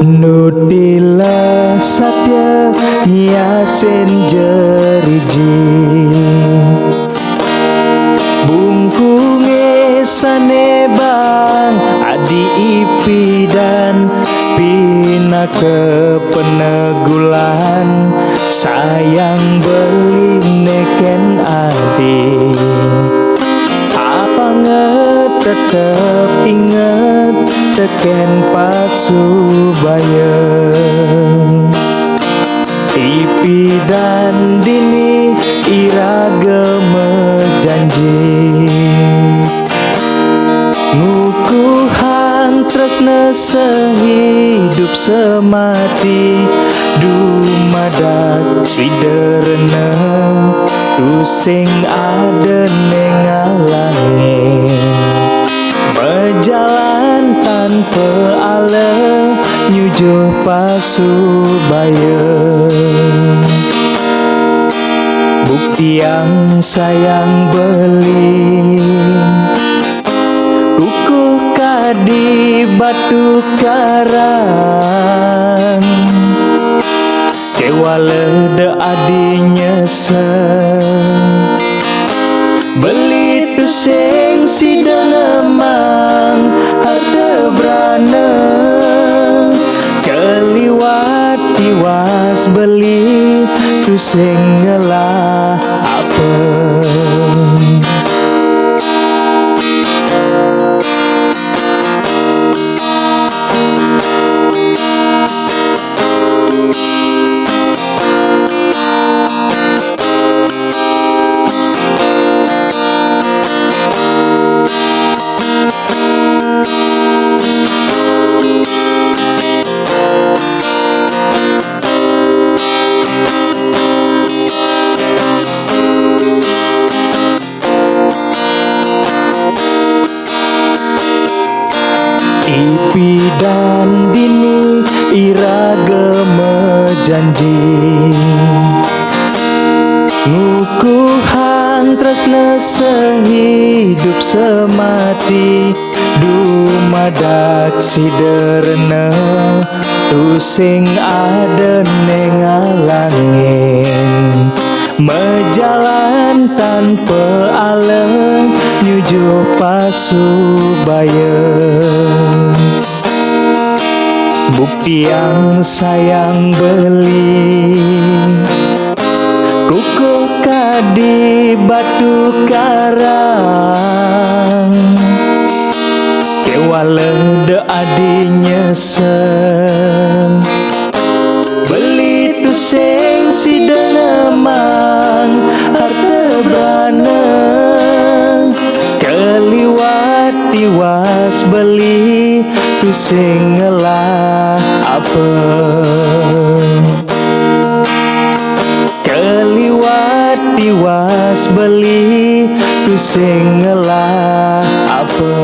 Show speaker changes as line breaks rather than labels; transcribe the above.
Nutila satya nyasen jeriji bungkunge sanebang adi ipi dan pina ke penegulan sayang beli neken adi tetep inget teken pasubaya ipi dan dini irageme janji ngukuhan tresna sehidup semati dumadak siderna tusing ada nengalangin berjalan tanpa ale nyujuh pasubaya bukti yang sayang beli kukuh kadi batu karang kewala de adinya beli tusing si dengemang harta berana keliwat tiwas beli tusing ngelah apa ipi dan dini irageme janji ngukuhan tresna sehidup semati dumadak siderna tusing ada nengalangin mejalan tanpa alem nyujuh pasubaya bukti yang sayang beli kukuh kadi batu karang kewala de adinya beli tusing si dengemang harta berana keliwat tiwas beli tusing ngelah apa keliwat tiwas beli tusing ngelah apa